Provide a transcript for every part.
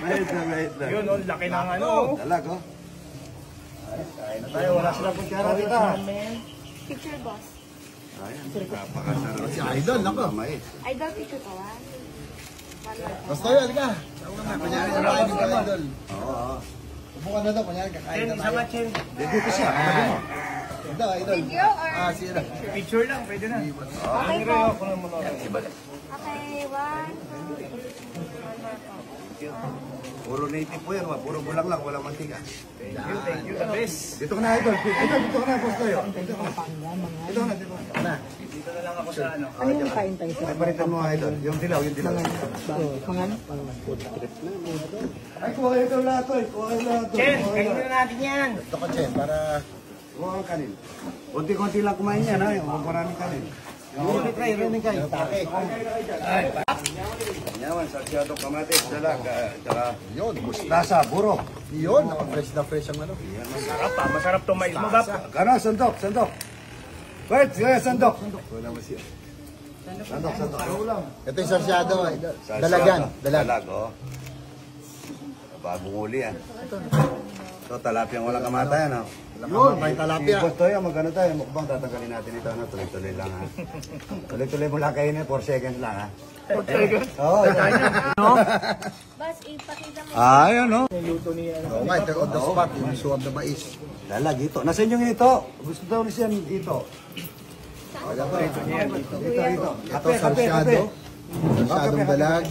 Mait lang. Yun, laki ng ano. Dalag, oh. Kain na tayo, wala silang kutsara dito. Picture boss. Ayan, napakasarap. Si Idol, nako. Idol picture ka ba? Basta yun, halika. Kunyari, kakain ka, Idol. Oo. Upo ka na daw, kunyari, kakain na tayo. Dito siya. Ito, Idol. Video or Sino? Picture lang, pwede na. Okay po. Ako lang muna. Okay, one. Puro native po yan, puro bulang lang, walang mantika. Thank you, the best. Dito ka na, Idol. Dito ka na, boss tayo. Dito ka na. Dito na lang ako sa ano. Ano yung kain tayo sa Ay, palitan mo, Idol. Yung dilaw, yung dilaw. pangan? Ay, kuha kayo ito lahat, oy. Kuha kayo lahat. Chen, kainin na natin yan. Ito ka, Chen, para... Kuha kang kanin. Konti-konti lang kumain yan, ha. Huwag maraming kanin. Running kayo. Take. Yaman, sarsyadong kamatis, dalag, tsaka Yun. mustasa, buro. Yun, naka-fresh na fresh ang ano. Masarap pa, masarap to mais mo, Bap. Ano, sandok. Wait, sandok. Wala mo siya. Sandok. Ito yung sarsyado, Idol. Sarsyado. Dalagan. Dalag, oh. Bagong uli, yan. Ito, talapyang walang kamatayan, oh. Yun, may talapia. Si Boss Toyo, magano tayo, mukbang tatanggalin natin ito, ano, tuloy-tuloy lang, ha. Tuloy-tuloy mo lang kainin, 4 seconds lang, ha. 4 seconds? Oo, Boss, ipakita mo. Ayan, no. Niluto niya. Oo nga, ito on the spot, yung suwab na mais. Dalag, ito. Nasaan yung ito? Gusto daw ni siya dito. Dito. Ito, sarsyado. Sarsyadong dalag.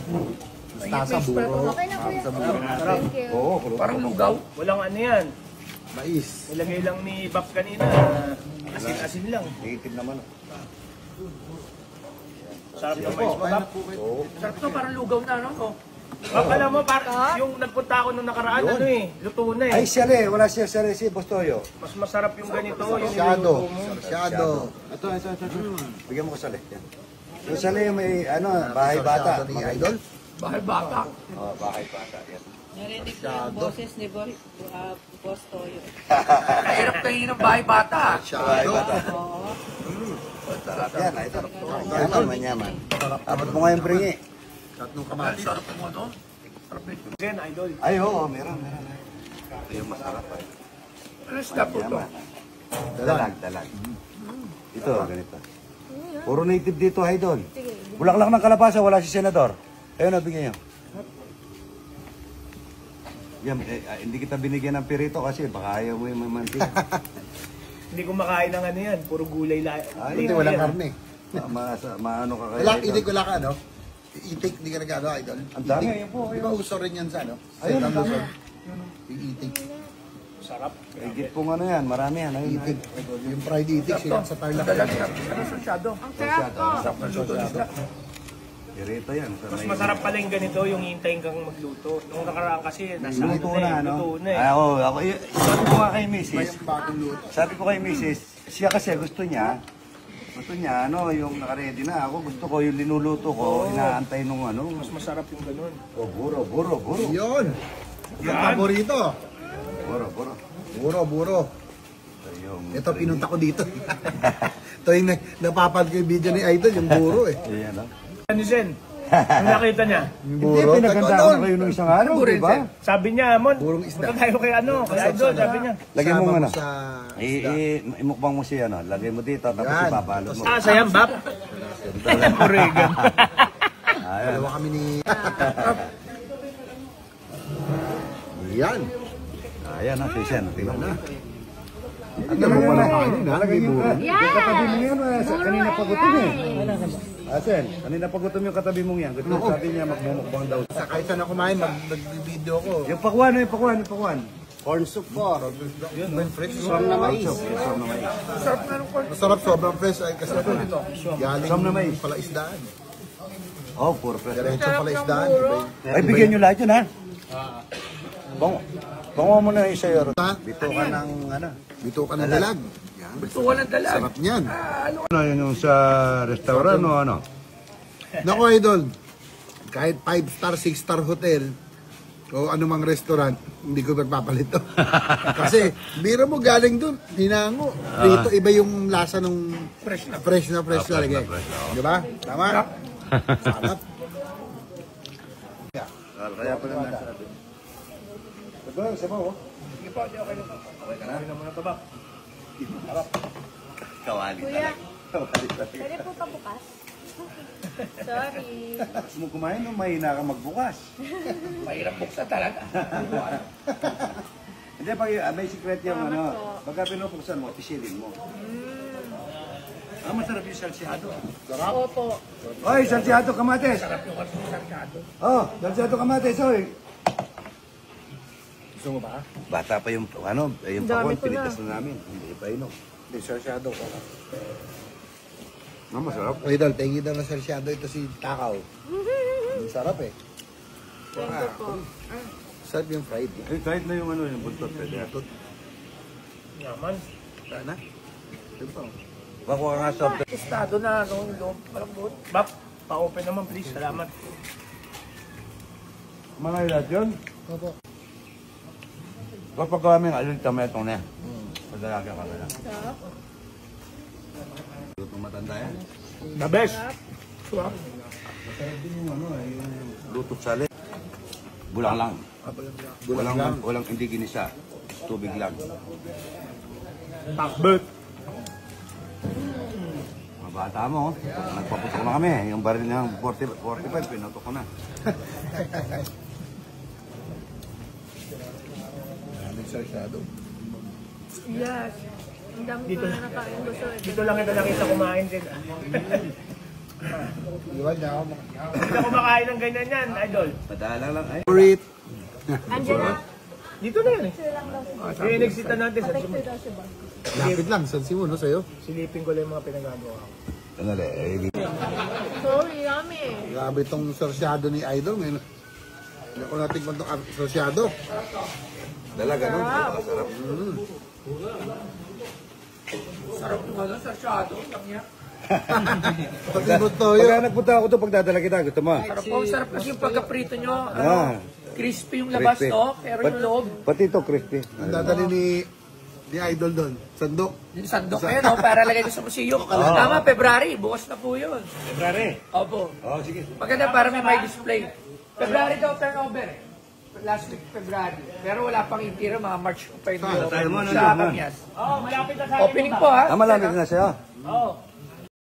Mustasa, buro. Okay na po yan. Thank you. Oo, Parang lugaw. Walang ano yan. Mais. Nilagay lang ni Bap kanina. Asin-asin lang. native naman. Sarap ng mais mo, Bap. Oo. Sarap to, parang lugaw na, no? Bap, alam mo, parang yung nagpunta ako nung nakaraan, ano eh, luto na eh. Ay, siya wala siya si Boss Toyo. Mas masarap yung ganito, yung Sarsyado. niluluto mo. Sarsyado. Ito. Bigyan mo ko sali. Yung sali may, bahay bata. Sarsyado ni Idol. Bahay bata. Oh, bahay bata. Yan. Narinig ko yung boses ni Boss Toyo. Mahirap kayo ng bahay bata. Bahay bata. Oo. Yan, ito. Manyaman. Dapat mo nga yung bringi. Tatlong kamatis. Sarap mo, no? Zen, idol. Ay, oo, meron. Ito yung masarap. Ano stop po to? Dalag. Ito, ganito. Puro native dito, idol. Bulaklak ng kalabasa, wala si senador. Ayun, nabigyan niyo. Yan, hindi kita binigyan ng pirito kasi baka ayaw mo yung mamantika. Hindi ko makain ng ano yan, puro gulay lang. Hindi, walang karne. Maano ka kaya? Wala, itik, wala ka, ano? Itik, hindi ka nag-ano, Idol. Ang dami. Di ba uso rin yan sa ano? Ayun, ang dami. Yung itik. Sarap. Higit pong ano yan, marami yan. Ayun, Itik. Yung fried itik, sila sa Tarlac. Ano sasyado? Ang sarap po. Pirito yan. Mas masarap pala yung ganito, yung hintayin kang magluto. Nung nakaraan kasi, nasa Luto ano na, eh, ano? luto na eh. Ay, oo, ako, sabi ko nga kay Mrs. Bagong luto. Sabi ko kay Mrs. Siya kasi gusto niya, ano, yung nakaredy na. Ako gusto ko yung linuluto ko, inaantay nung ano. Mas masarap yung ganun. Oh, buro. Yun. Yung paborito. Buro. Buro. Ito, pinunta ko dito. Ito yung napapad ko yung video ni Idol, yung buro eh. Ayan, no? Ano Zen? Ang nakita niya? Hindi, Buro, pinagandaan tagot na kayo nung isang araw, di ba? Sabi niya, Mon, Burong isda. punta tayo kay ano, kay Idol, sabi niya. Lagyan mo Sama ano. sa... Imukbang mo siya, ano? Lagay mo dito, tapos Yan. ipapalo mo. Ah, sayang, Bap. Oregon. Ayan. Dalawa kami ni... Yan. Ayan, no? Sisyan, tingnan mo. Ang naman mo na kainin ha, may buro. Yung katabi mo yan, kanina pa gutom eh. Asen, kanina pa gutom yung katabi mong yan. Gutom, sabi niya magmumukbang daw. Sa kahit saan ako kumain, mag-video ko. Yung pakwan. Corn soup po. Yun, may fresh. Som na mais. Som na mais. Masarap, sobrang fresh. Ay, kasi galing Som na mais. pala isdaan. Oh, puro fresh. Diretso pala isdaan. Ay, bigyan nyo lahat yun, ha? Bango mo na isa yun. Ha? Bito ka ng, ano? Bito ka ng dalag. Yan. Gusto ko ng dalag. Sarap niyan. Ano yun yung sa restaurant o ano? Naku, Idol. Kahit 5-star, 6-star hotel, o anumang restaurant, hindi ko magpapalito. Kasi, biro mo galing dun, hinango. Dito, iba yung lasa nung fresh na talaga. Di ba? Tama? Sarap. Kaya pala nasabi. Ito, sabaw, oh. Sige po, okay lang po. Okay ka na? Okay na muna ito ba? Kawali Kuya, Kawali talaga. pwede po pa bukas? Sorry. Gusto mo kumain, no? Mahina ka magbukas. Mahirap buksan talaga. Hindi, pag may secret yung ano, pagka pinupuksan mo, pisilin mo. Masarap yung salsyado. Opo. Oy, salsyado kamates. Sarap yung salsyado. Oh, salsyado kamates, oy. Gusto mo ba? Bata pa yung, ano, yung Dami pakwan, ko na. pinitas na namin. Hindi pa inom. Hindi, sarsyado ko. Masarap. Idol, tingin daw na sarsyado ito si Takaw. Ang sarap eh. Thank you po. Sarap yung fried. Eh, kahit na yung ano, yung buntot, pwede. Yaman. Sana? Ito pa. Bakuha nga soft. Estado na, ano, yung loob. Malambot. Bap, pa-open naman please. Salamat. Mga ilat yun? Opo. Kapag kami ng alin tomato na. Padalagyan ka na lang. Sarap. Lutong matanda yan. The best. Sarap. Masarap din yung ano, yung lutong sali. Bulang lang. Bulang lang. Walang hindi ginisa. Tubig lang. Takbet. Mga bata mo, nagpaputok na kami. Yung baril ng 45, pinatok ko na. Daming sarsyado. Yes. Ang dami Dito ko na. na nakain gusto. Dito lang kita nakita kumain din. Iwan niya ako. Hindi na kumakain ng ganyan yan, idol. Padala lang ay. Favorite. Andiyan na. Dito na yan eh. Sila lang daw si Kaya nagsita natin sa Patay ko daw si Boss. Lapit lang, San Simon, no, sa'yo. silipin ko lang yung mga pinagagawa ko. Ano le, Sorry, yummy. Grabe itong sarsyado ni Idol. Ngayon, hindi ko natikman itong sarsyado. dalaga nun. Masarap. Sarap naman sa shadow. Pati mo to Pagka nagpunta ako to, pagdadala kita, gusto mo? Sarap po, sarap kasi yung pagkaprito nyo. Ah, Crispy yung labas crispy. to, pero yung loob. Pati ito, crispy. Ang dadali ni Idol doon. Sandok. Yung sandok kayo, no? Para lagay ko sa museum. Tama, February. Bukas na po yun. February. Opo. Oh, sige. Maganda para may display. February daw turnover. Last week February. Pero wala pang intiro, mga March ko pa yun. tayo mo, Sa nandun, Kamyas. Oh, malapit na sa akin. Opening po, ha? Ah, malamig na siya. Oo.